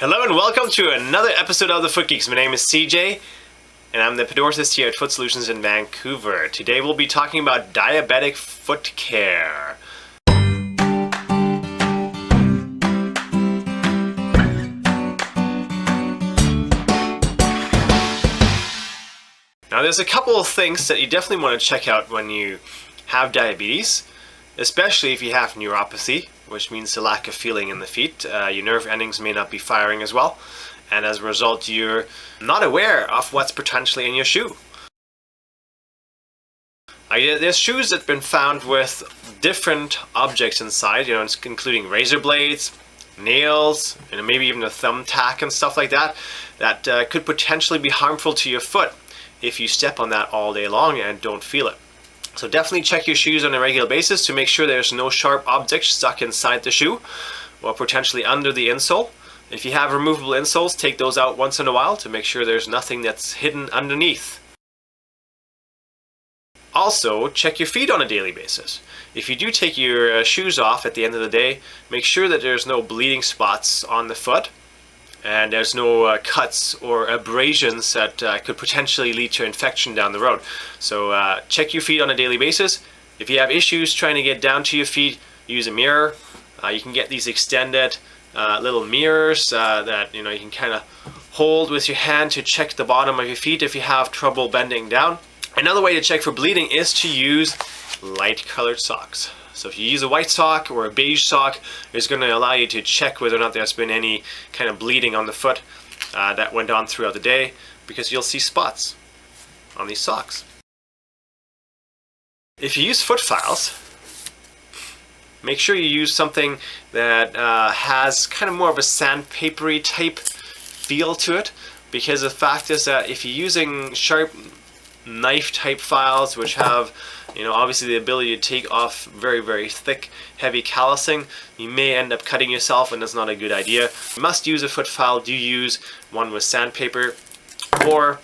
Hello and welcome to another episode of the Foot Geekz. My name is CJ and I'm the podiatrist here at Foot Solutions in Vancouver. Today we'll be talking about diabetic foot care. Now there's a couple of things that you definitely want to check out when you have diabetes, especially if you have neuropathy, which means the lack of feeling in the feet. Your nerve endings may not be firing as well, and as a result you're not aware of what's potentially in your shoe. There's shoes that have been found with different objects inside, including razor blades, nails, and maybe even a thumbtack and stuff like that, that could potentially be harmful to your foot if you step on that all day long and don't feel it. So definitely check your shoes on a regular basis to make sure there's no sharp objects stuck inside the shoe or potentially under the insole. If you have removable insoles, take those out once in a while to make sure there's nothing that's hidden underneath. Also, check your feet on a daily basis. If you do take your shoes off at the end of the day, make sure that there's no bleeding spots on the foot and there's no cuts or abrasions that could potentially lead to infection down the road. So check your feet on a daily basis. If you have issues trying to get down to your feet, use a mirror. You can get these extended little mirrors that you can kind of hold with your hand to check the bottom of your feet if you have trouble bending down. Another way to check for bleeding is to use light colored socks. So if you use a white sock or a beige sock, it's going to allow you to check whether or not there's been any kind of bleeding on the foot that went on throughout the day, because you'll see spots on these socks. If you use foot files, make sure you use something that has kind of more of a sandpapery type feel to it, because the fact is that if you're using sharp knife type files which have obviously the ability to take off very thick heavy callousing, you may end up cutting yourself, and that's not a good idea. You must use a foot file. Do use one with sandpaper, or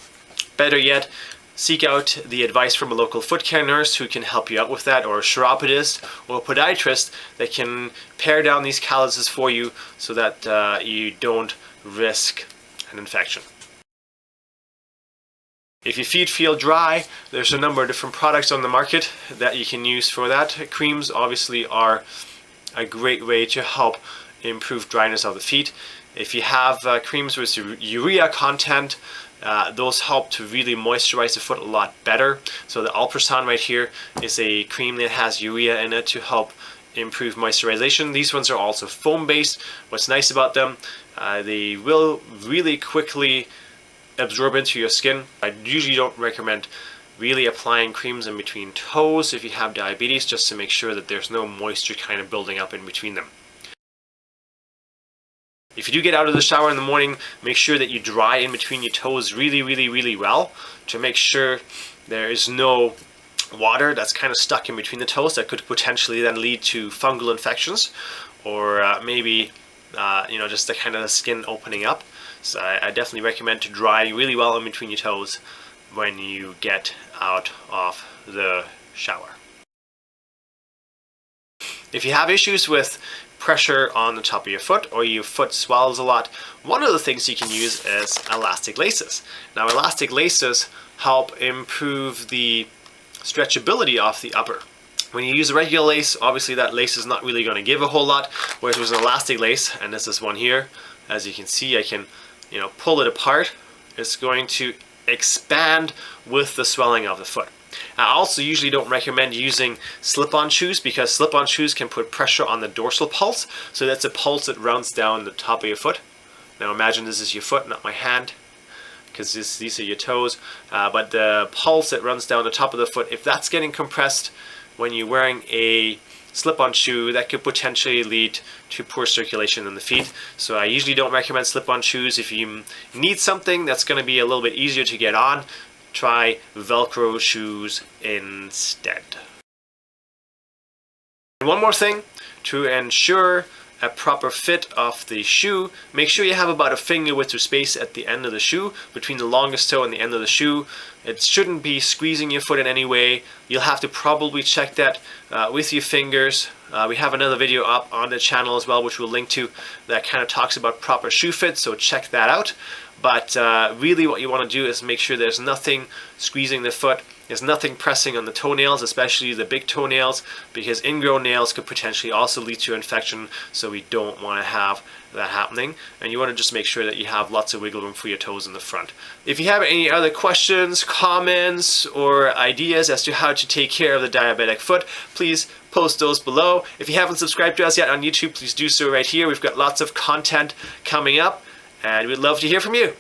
better yet, seek out the advice from a local foot care nurse who can help you out with that, or a chiropodist or a podiatrist that can pare down these calluses for you so that you don't risk an infection. If your feet feel dry, there's a number of different products on the market that you can use for that. Creams obviously are a great way to help improve dryness of the feet. If you have creams with urea content, those help to really moisturize the foot a lot better. So the ultrasound right here is a cream that has urea in it to help improve moisturization. These ones are also foam based. What's nice about them, they will really quickly absorb into your skin. I usually don't recommend really applying creams in between toes if you have diabetes, just to make sure that there's no moisture kind of building up in between them. If you do get out of the shower in the morning, make sure that you dry in between your toes really well to make sure there is no water that's kind of stuck in between the toes that could potentially then lead to fungal infections, or maybe just the kind of the skin opening up. So I definitely recommend to dry really well in between your toes when you get out of the shower. If you have issues with pressure on the top of your foot, or your foot swells a lot, one of the things you can use is elastic laces. Now elastic laces help improve the stretchability of the upper. When you use a regular lace, obviously that lace is not really going to give a whole lot, whereas with an elastic lace, and this is one here, as you can see, I can pull it apart. It's going to expand with the swelling of the foot. I also usually don't recommend using slip-on shoes, because slip-on shoes can put pressure on the dorsal pulse. So that's a pulse that runs down the top of your foot. Now imagine this is your foot, not my hand, because these are your toes. But the pulse that runs down the top of the foot, if that's getting compressed when you're wearing a slip-on shoe, that could potentially lead to poor circulation in the feet. So I usually don't recommend slip-on shoes. If you need something that's going to be a little bit easier to get on, try Velcro shoes instead. And one more thing, to ensure a proper fit of the shoe, make sure you have about a finger width of space at the end of the shoe, between the longest toe and the end of the shoe. It shouldn't be squeezing your foot in any way. You'll have to probably check that with your fingers We have another video up on the channel as well, which we'll link to, that kind of talks about proper shoe fit, so check that out. But really what you want to do is make sure there's nothing squeezing the foot, there's nothing pressing on the toenails, especially the big toenails, because ingrown nails could potentially also lead to infection, so we don't want to have that happening. And you want to just make sure that you have lots of wiggle room for your toes in the front. If you have any other questions, comments, or ideas as to how to take care of the diabetic foot, please post those below. If you haven't subscribed to us yet on YouTube, please do so right here. We've got lots of content coming up, and we'd love to hear from you.